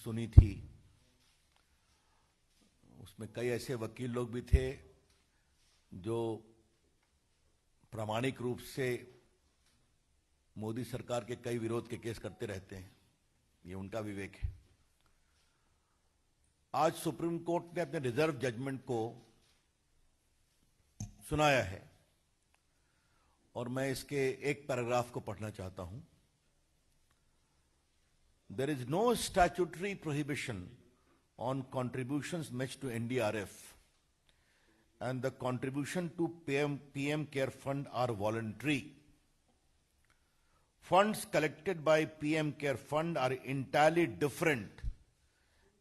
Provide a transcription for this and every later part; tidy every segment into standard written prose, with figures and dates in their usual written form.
सुनी थी, उसमें कई ऐसे वकील लोग भी थे जो प्रामाणिक रूप से मोदी सरकार के कई विरोध के केस करते रहते हैं। ये उनका विवेक है। आज सुप्रीम कोर्ट ने अपने रिजर्व जजमेंट को सुनाया है और मैं इसके एक पैराग्राफ को पढ़ना चाहता हूं। There is no statutory prohibition on contributions made to NDRF, and the contribution to PM Care Fund are voluntary. Funds collected by PM Care Fund are entirely different,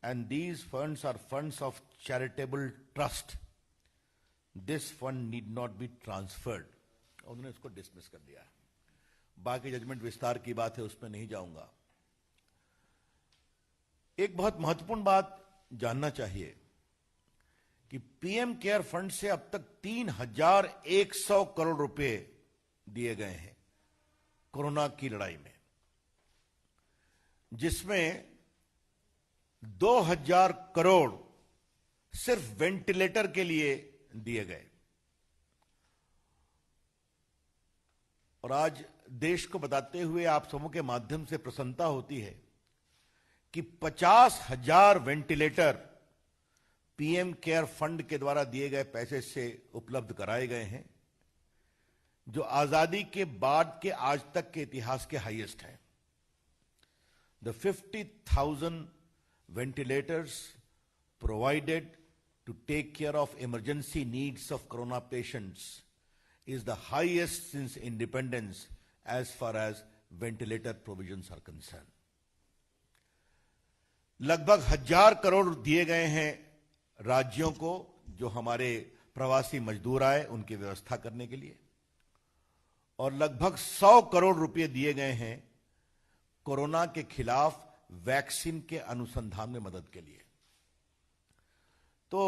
and these funds are funds of charitable trust. This fund need not be transferred. उन्होंने इसको dismiss कर दिया है। बाकी judgement विस्तार की बात है, उसमें नहीं जाऊंगा। एक बहुत महत्वपूर्ण बात जानना चाहिए कि पीएम केयर फंड से अब तक 3,100 करोड़ रुपए दिए गए हैं कोरोना की लड़ाई में, जिसमें 2,000 करोड़ सिर्फ वेंटिलेटर के लिए दिए गए। और आज देश को बताते हुए आप सबों के माध्यम से प्रसन्नता होती है कि 50,000 वेंटिलेटर पीएम केयर फंड के द्वारा दिए गए पैसे से उपलब्ध कराए गए हैं, जो आजादी के बाद के आज तक के इतिहास के हाईएस्ट हैं। The 50,000 ventilators provided to take care of emergency needs of corona patients is the highest since independence as far as ventilator provisions are concerned. लगभग 1,000 करोड़ दिए गए हैं राज्यों को, जो हमारे प्रवासी मजदूर आए उनकी व्यवस्था करने के लिए, और लगभग 100 करोड़ रुपए दिए गए हैं कोरोना के खिलाफ वैक्सीन के अनुसंधान में मदद के लिए। तो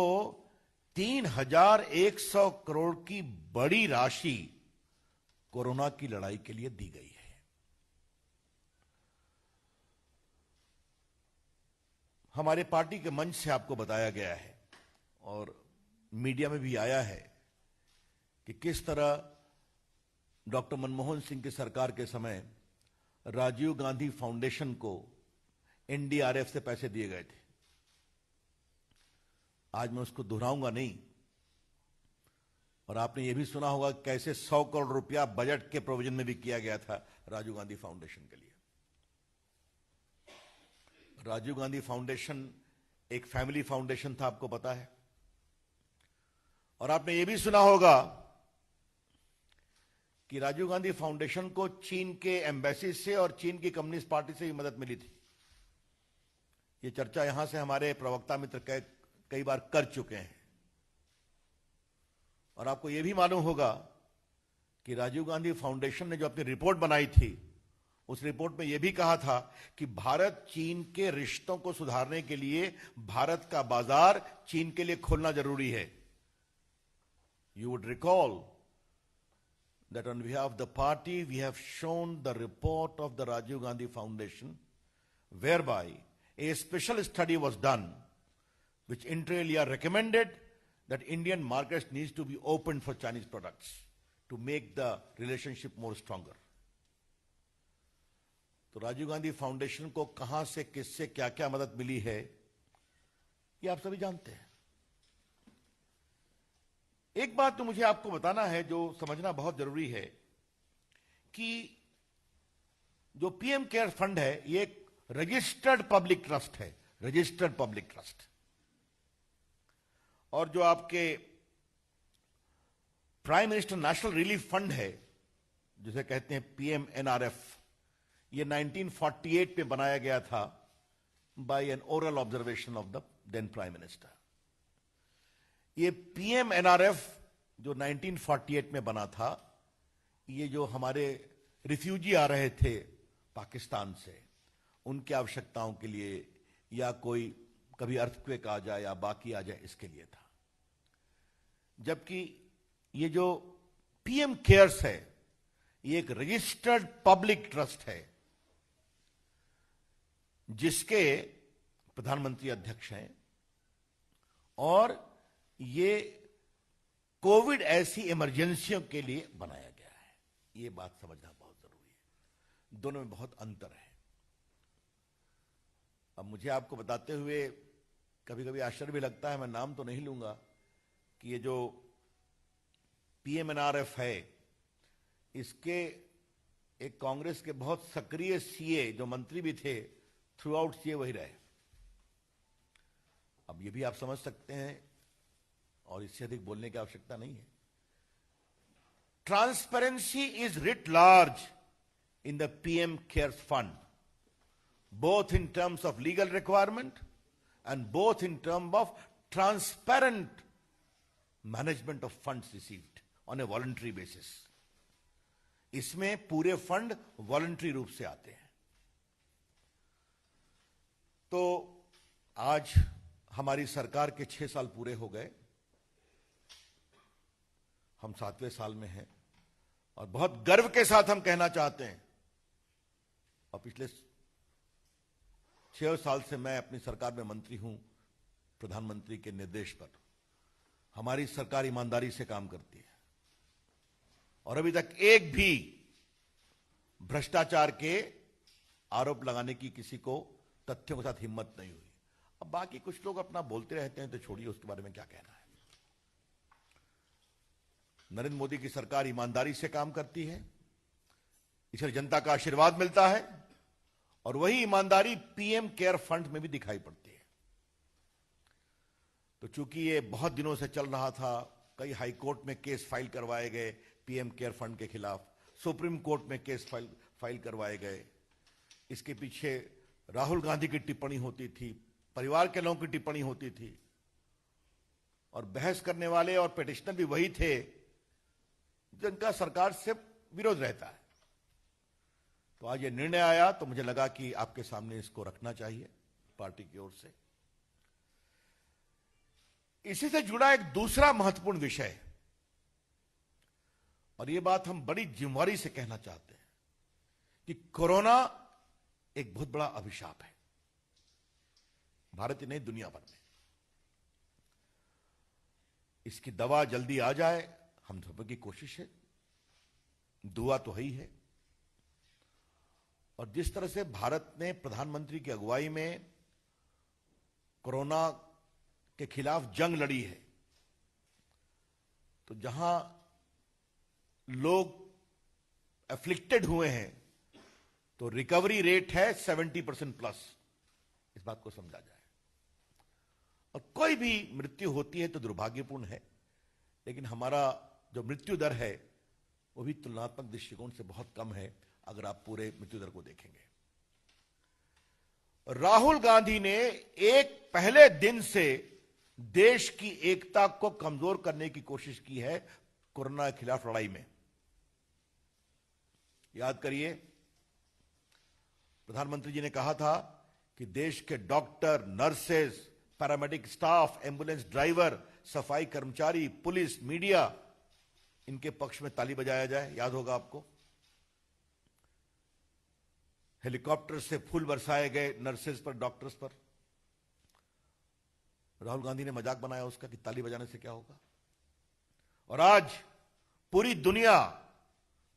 3,100 करोड़ की बड़ी राशि कोरोना की लड़ाई के लिए दी गई है। हमारे पार्टी के मंच से आपको बताया गया है और मीडिया में भी आया है कि किस तरह डॉक्टर मनमोहन सिंह की सरकार के समय राजीव गांधी फाउंडेशन को एनडीआरएफ से पैसे दिए गए थे। आज मैं उसको दोहराऊंगा नहीं। और आपने यह भी सुना होगा कैसे 100 करोड़ रुपया बजट के प्रोविजन में भी किया गया था राजीव गांधी फाउंडेशन के लिए। राजीव गांधी फाउंडेशन एक फैमिली फाउंडेशन था, आपको पता है। और आपने यह भी सुना होगा कि राजीव गांधी फाउंडेशन को चीन के एम्बेसी से और चीन की कम्युनिस्ट पार्टी से भी मदद मिली थी। यह चर्चा यहां से हमारे प्रवक्ता मित्र कई बार कर चुके हैं। और आपको यह भी मालूम होगा कि राजीव गांधी फाउंडेशन ने जो अपनी रिपोर्ट बनाई थी, उस रिपोर्ट में यह भी कहा था कि भारत चीन के रिश्तों को सुधारने के लिए भारत का बाजार चीन के लिए खोलना जरूरी है। You would recall that on behalf of the party we have shown the report of the Rajiv Gandhi Foundation, whereby a special study was done which inter alia recommended that Indian markets needs to be opened for Chinese products to make the relationship more stronger. तो Rajiv Gandhi foundation को कहां से किससे क्या क्या मदद मिली है, ये आप सभी जानते हैं। एक बात तो मुझे आपको बताना है, जो समझना बहुत जरूरी है, कि जो पीएम केयर फंड है ये एक रजिस्टर्ड पब्लिक ट्रस्ट है, रजिस्टर्ड पब्लिक ट्रस्ट। और जो आपके prime minister national relief fund है, जिसे कहते हैं पीएमएनआरएफ, ये 1948 में बनाया गया था by an oral observation of the then prime minister. ये पीएमएनआरएफ जो 1948 में बना था, ये जो हमारे रिफ्यूजी आ रहे थे पाकिस्तान से, उनकी आवश्यकताओं के लिए, या कोई कभी अर्थक्वेक आ जाए या बाकी आ जाए, इसके लिए था। जबकि ये जो पीएम केयर्स है, ये एक रजिस्टर्ड पब्लिक ट्रस्ट है, जिसके प्रधानमंत्री अध्यक्ष हैं और ये कोविड ऐसी इमरजेंसियों के लिए बनाया गया है। ये बात समझना बहुत जरूरी है, दोनों में बहुत अंतर है। अब मुझे आपको बताते हुए कभी कभी आश्चर्य भी लगता है, मैं नाम तो नहीं लूंगा, कि ये जो पीएमएनआरएफ है, इसके एक कांग्रेस के बहुत सक्रिय सीए जो मंत्री भी थे, थ्रू आउट सीए वही रहे। अब ये भी आप समझ सकते हैं और इससे अधिक बोलने की आवश्यकता नहीं है। Transparency is writ large in the PM cares fund, both in terms of legal requirement and both in terms of transparent management of funds received on a voluntary basis. इसमें पूरे फंड वॉलंटरी रूप से आते हैं। तो आज हमारी सरकार के 6 साल पूरे हो गए, हम 7वें साल में हैं और बहुत गर्व के साथ हम कहना चाहते हैं, और पिछले 6 साल से मैं अपनी सरकार में मंत्री हूं, प्रधानमंत्री के निर्देश पर हमारी सरकार ईमानदारी से काम करती है और अभी तक एक भी भ्रष्टाचार के आरोप लगाने की किसी को तथ्यों के साथ हिम्मत नहीं हुई। अब बाकी कुछ लोग अपना बोलते रहते हैं, तो छोड़िए, उसके बारे में क्या कहना है। नरेंद्र मोदी की सरकार ईमानदारी से काम करती है, इससे जनता का आशीर्वाद मिलता है और वही ईमानदारी पीएम केयर फंड में भी दिखाई पड़ती है। तो चूंकि ये बहुत दिनों से चल रहा था, कई हाई कोर्ट में केस फाइल करवाए गए पीएम केयर फंड के खिलाफ, सुप्रीम कोर्ट में केस फाइल करवाए गए। इसके पीछे राहुल गांधी की टिप्पणी होती थी, परिवार के लोगों की टिप्पणी होती थी, और बहस करने वाले और पिटिशनर भी वही थे जिनका सरकार से विरोध रहता है। तो आज ये निर्णय आया तो मुझे लगा कि आपके सामने इसको रखना चाहिए पार्टी की ओर से। इसी से जुड़ा एक दूसरा महत्वपूर्ण विषय, और ये बात हम बड़ी जिम्मेदारी से कहना चाहते हैं कि कोरोना एक बहुत बड़ा अभिशाप है, भारत ही नहीं दुनिया भर में। इसकी दवा जल्दी आ जाए, हम सब की कोशिश है, दुआ तो ही है। और जिस तरह से भारत ने प्रधानमंत्री की अगुवाई में कोरोना के खिलाफ जंग लड़ी है, तो जहां लोग एफ्लिक्टेड हुए हैं तो रिकवरी रेट है 70% प्लस। इस बात को समझा जाए। और कोई भी मृत्यु होती है तो दुर्भाग्यपूर्ण है, लेकिन हमारा जो मृत्यु दर है वो भी तुलनात्मक दृष्टिकोण से बहुत कम है अगर आप पूरे मृत्यु दर को देखेंगे। राहुल गांधी ने एक पहले दिन से देश की एकता को कमजोर करने की कोशिश की है कोरोना के खिलाफ लड़ाई में। याद करिए, प्रधानमंत्री जी ने कहा था कि देश के doctor, nurses, paramedic staff, ambulance driver, सफाई कर्मचारी, पुलिस, मीडिया, इनके पक्ष में ताली बजाया जाए। याद होगा आपको, हेलीकॉप्टर से फूल बरसाए गए नर्सेज पर, डॉक्टर्स पर। राहुल गांधी ने मजाक बनाया उसका कि ताली बजाने से क्या होगा, और आज पूरी दुनिया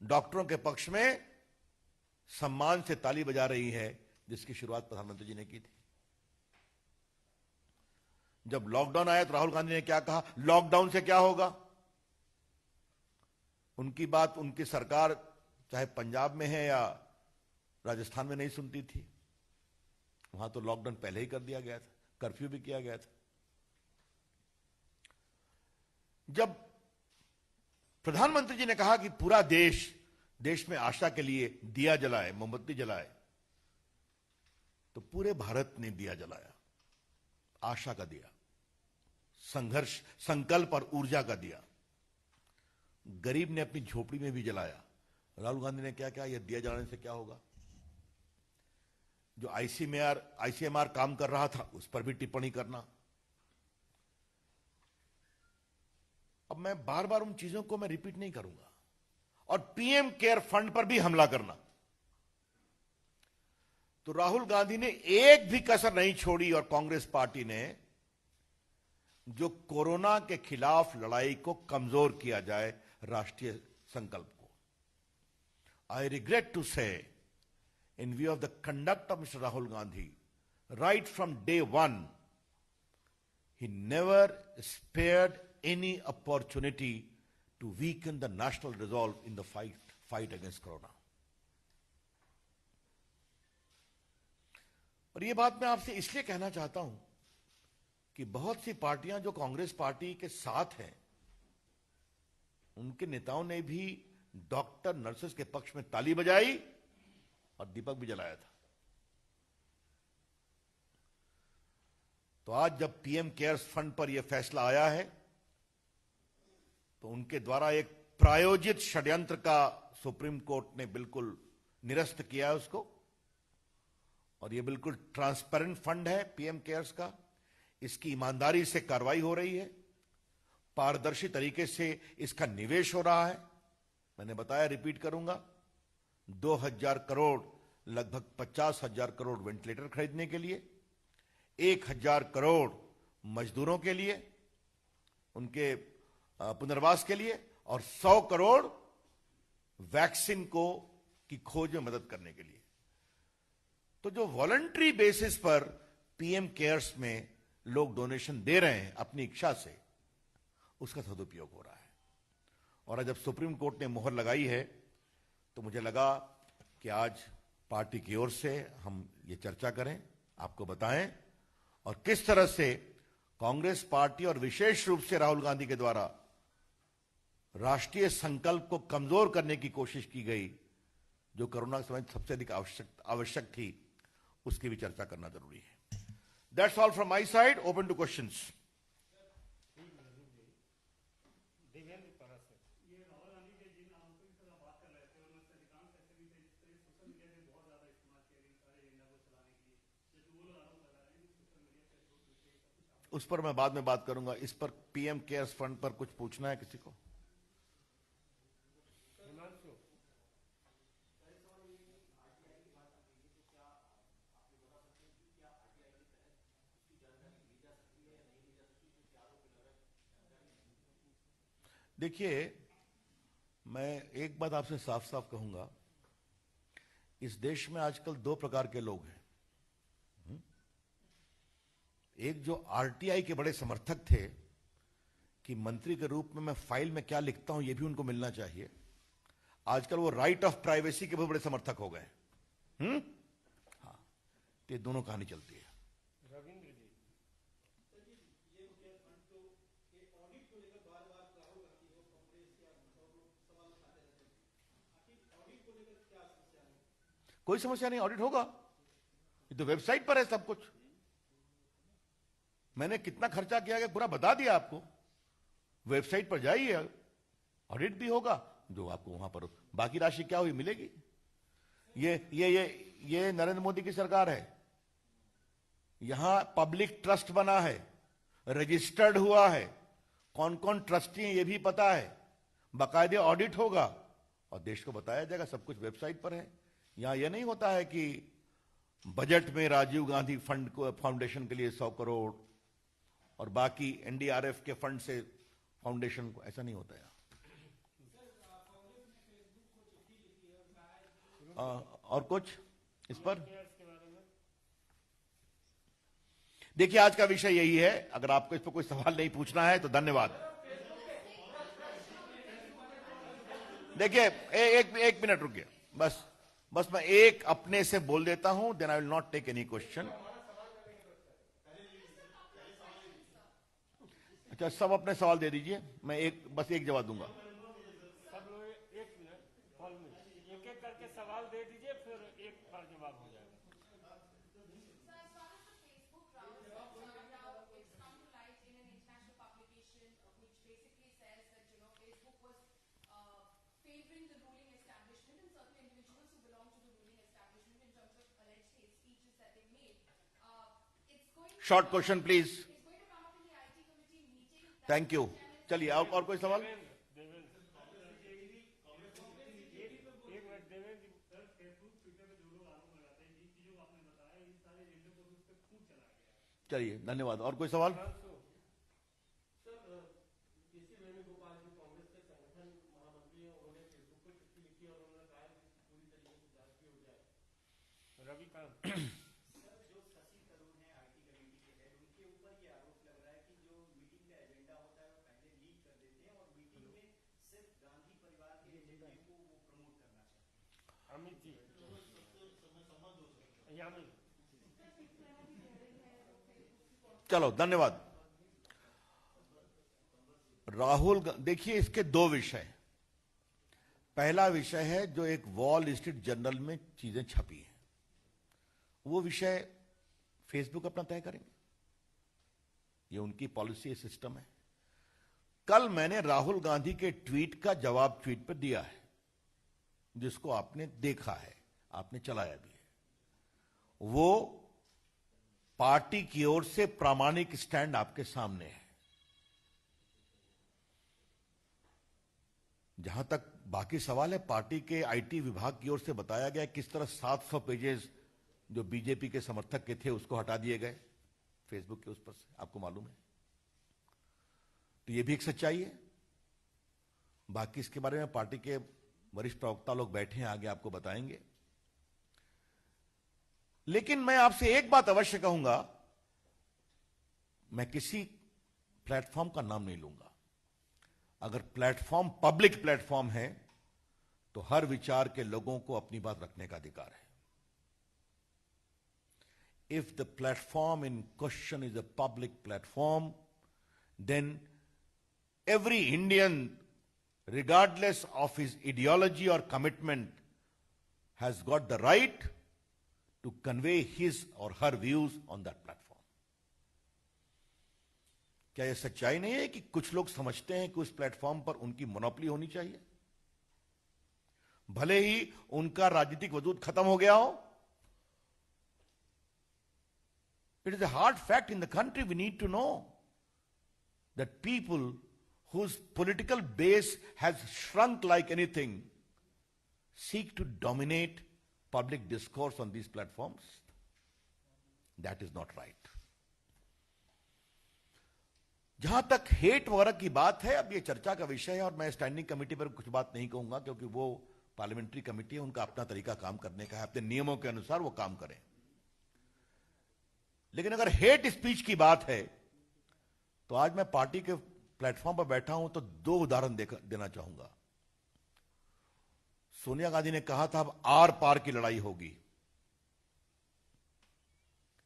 डॉक्टरों के पक्ष में सम्मान से ताली बजा रही है, जिसकी शुरुआत प्रधानमंत्री जी ने की थी। जब लॉकडाउन आया तो राहुल गांधी ने क्या कहा, लॉकडाउन से क्या होगा। उनकी बात उनकी सरकार चाहे पंजाब में है या राजस्थान में नहीं सुनती थी। वहां तो लॉकडाउन पहले ही कर दिया गया था, कर्फ्यू भी किया गया था। जब प्रधानमंत्री जी ने कहा कि पूरा देश में आशा के लिए दिया जलाए, मोमबत्ती जलाए, तो पूरे भारत ने दिया जलाया, आशा का दिया, संघर्ष, संकल्प और ऊर्जा का दिया। गरीब ने अपनी झोपड़ी में भी जलाया। राहुल गांधी ने क्या कहा, यह दिया जलाने से क्या होगा। जो आईसीएमआर काम कर रहा था उस पर भी टिप्पणी करना। अब मैं बार बार उन चीजों को मैं रिपीट नहीं करूंगा। और पीएम केयर फंड पर भी हमला करना। तो राहुल गांधी ने एक भी कसर नहीं छोड़ी और कांग्रेस पार्टी ने जो कोरोना के खिलाफ लड़ाई को कमजोर किया जाए राष्ट्रीय संकल्प को। आई रिग्रेट टू से in view of the conduct of Mr. Rahul Gandhi, right from day one, he never spared any opportunity to weaken the national resolve in the fight against Corona. और ये बात मैं आपसे इसलिए कहना चाहता हूं कि बहुत सी पार्टियां जो कांग्रेस पार्टी के साथ हैं, उनके नेताओं ने भी डॉक्टर नर्सेस के पक्ष में ताली बजाई और दीपक भी जलाया था। तो आज जब पीएम केयर्स फंड पर यह फैसला आया है, तो उनके द्वारा एक प्रायोजित षड्यंत्र का सुप्रीम कोर्ट ने बिल्कुल निरस्त किया है उसको, और यह बिल्कुल ट्रांसपेरेंट फंड है पीएम केयर्स का। इसकी ईमानदारी से कार्रवाई हो रही है, पारदर्शी तरीके से इसका निवेश हो रहा है। मैंने बताया, रिपीट करूंगा, 2000 करोड़, लगभग 50,000 करोड़ वेंटिलेटर खरीदने के लिए, 1000 करोड़ मजदूरों के लिए, उनके पुनर्वास के लिए, और 100 करोड़ वैक्सीन की खोज में मदद करने के लिए। तो जो वॉलंटरी बेसिस पर पीएम केयर्स में लोग डोनेशन दे रहे हैं अपनी इच्छा से, उसका सदुपयोग हो रहा है। और जब सुप्रीम कोर्ट ने मोहर लगाई है, तो मुझे लगा कि आज पार्टी की ओर से हम ये चर्चा करें, आपको बताएं, और किस तरह से कांग्रेस पार्टी और विशेष रूप से राहुल गांधी के द्वारा राष्ट्रीय संकल्प को कमजोर करने की कोशिश की गई, जो कोरोना के समय सबसे अधिक आवश्यक थी, उसकी भी चर्चा करना जरूरी है। That's all from my side, open two questions. उस पर मैं बाद में बात करूंगा। इस पर पीएम केयर्स फंड पर कुछ पूछना है किसी को? देखिए, मैं एक बात आपसे साफ साफ कहूंगा, इस देश में आजकल दो प्रकार के लोग हैं। एक जो आरटीआई के बड़े समर्थक थे कि मंत्री के रूप में मैं फाइल में क्या लिखता हूं यह भी उनको मिलना चाहिए, आजकल वो राइट ऑफ प्राइवेसी के बहुत बड़े समर्थक हो गए। हाँ, तो ये दोनों कहानी चलती है। रविंद्र जी, कोई समस्या नहीं, ऑडिट होगा। ये तो वेबसाइट पर है सब कुछ। मैंने कितना खर्चा किया गया पूरा बता दिया आपको। वेबसाइट पर जाइए, ऑडिट भी होगा, जो आपको वहां पर बाकी राशि क्या हुई मिलेगी। ये नरेंद्र मोदी की सरकार है, यहां पब्लिक ट्रस्ट बना है, रजिस्टर्ड हुआ है, कौन कौन ट्रस्टी हैं ये भी पता है, बाकायदे ऑडिट होगा और देश को बताया जाएगा। सब कुछ वेबसाइट पर है। यहां यह नहीं होता है कि बजट में राजीव गांधी फंड को फाउंडेशन के लिए 100 करोड़ और बाकी एनडीआरएफ के फंड से फाउंडेशन को, ऐसा नहीं होता है। और कुछ इस पर? देखिए, आज का विषय यही है। अगर आपको इस पर कोई सवाल नहीं पूछना है तो धन्यवाद। देखिए, एक मिनट रुकिए, बस मैं एक अपने से बोल देता हूं, then I will not take any question. अच्छा, सब अपने सवाल दे दीजिए, मैं बस एक जवाब दूंगा। सब लोग 1 मिनट, एक एक करके सवाल दे दीजिए, फिर एक बार जवाब हो जाएगा। Short question please. Thank you. चलिए, और कोई सवाल? चलिए, धन्यवाद। और कोई सवाल? रविकांत अमित जी यामिन चलो, धन्यवाद। राहुल, देखिए इसके दो विषय। पहला विषय है जो एक वॉल स्ट्रीट जर्नल में चीजें छपी हैं, वो विषय फेसबुक अपना तय करेंगे, ये उनकी पॉलिसी सिस्टम है। कल मैंने राहुल गांधी के ट्वीट का जवाब ट्वीट पर दिया है, जिसको आपने देखा है, आपने चलाया भी है। वो पार्टी की ओर से प्रामाणिक स्टैंड आपके सामने है। जहां तक बाकी सवाल है, पार्टी के आईटी विभाग की ओर से बताया गया किस तरह 700 पेजेस जो बीजेपी के समर्थक के थे उसको हटा दिए गए फेसबुक के उस पर से, आपको मालूम है। तो यह भी एक सच्चाई है। बाकी इसके बारे में पार्टी के वरिष्ठ प्रवक्ता लोग बैठे हैं, आगे आपको बताएंगे। लेकिन मैं आपसे एक बात अवश्य कहूंगा, मैं किसी प्लेटफॉर्म का नाम नहीं लूंगा। अगर प्लेटफॉर्म पब्लिक प्लेटफॉर्म है तो हर विचार के लोगों को अपनी बात रखने का अधिकार है। If the platform in question is a public platform, then every Indian, regardless of his ideology or commitment, has got the right to convey his or her views on that platform. क्या यह सच्चाई नहीं है कि कुछ लोग समझते हैं कि उस प्लेटफॉर्म पर उनकी मोनोपोली होनी चाहिए, भले ही उनका राजनीतिक वजूद खत्म हो गया हो? It is a hard fact in the country. We need to know that people whose political base has shrunk like anything seek to dominate public discourse on these platforms. That is not right. जहां तक hate वगैरह की बात है, अब ये चर्चा का विषय है और मैं स्टैंडिंग कमेटी पर कुछ बात नहीं कहूंगा, क्योंकि वो पार्लियामेंट्री कमेटी है, उनका अपना तरीका काम करने का है, अपने नियमों के अनुसार वो काम करें। लेकिन अगर हेट स्पीच की बात है तो आज मैं पार्टी के प्लेटफॉर्म पर बैठा हूं तो दो उदाहरण देना चाहूंगा। सोनिया गांधी ने कहा था अब आर पार की लड़ाई होगी।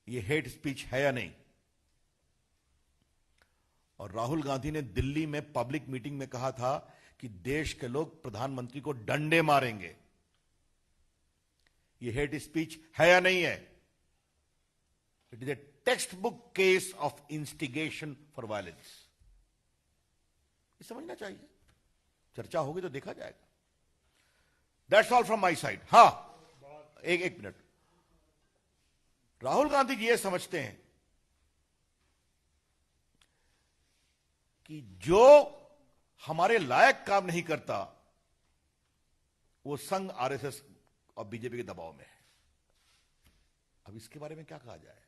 यह हेट स्पीच है या नहीं? और राहुल गांधी ने दिल्ली में पब्लिक मीटिंग में कहा था कि देश के लोग प्रधानमंत्री को डंडे मारेंगे। यह हेट स्पीच है या नहीं है? It is a textbook case of instigation for violence. ये समझना चाहिए। चर्चा होगी तो देखा जाएगा। That's all from my side. हाँ, एक मिनट। राहुल गांधी जी ये समझते हैं कि जो हमारे लायक काम नहीं करता वो संघ, आरएसएस और बीजेपी के दबाव में है। अब इसके बारे में क्या कहा जाए?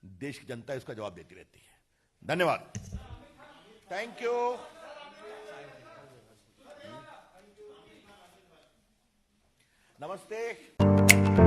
देश की जनता इसका जवाब देती रहती है। धन्यवाद। Thank you. नमस्ते।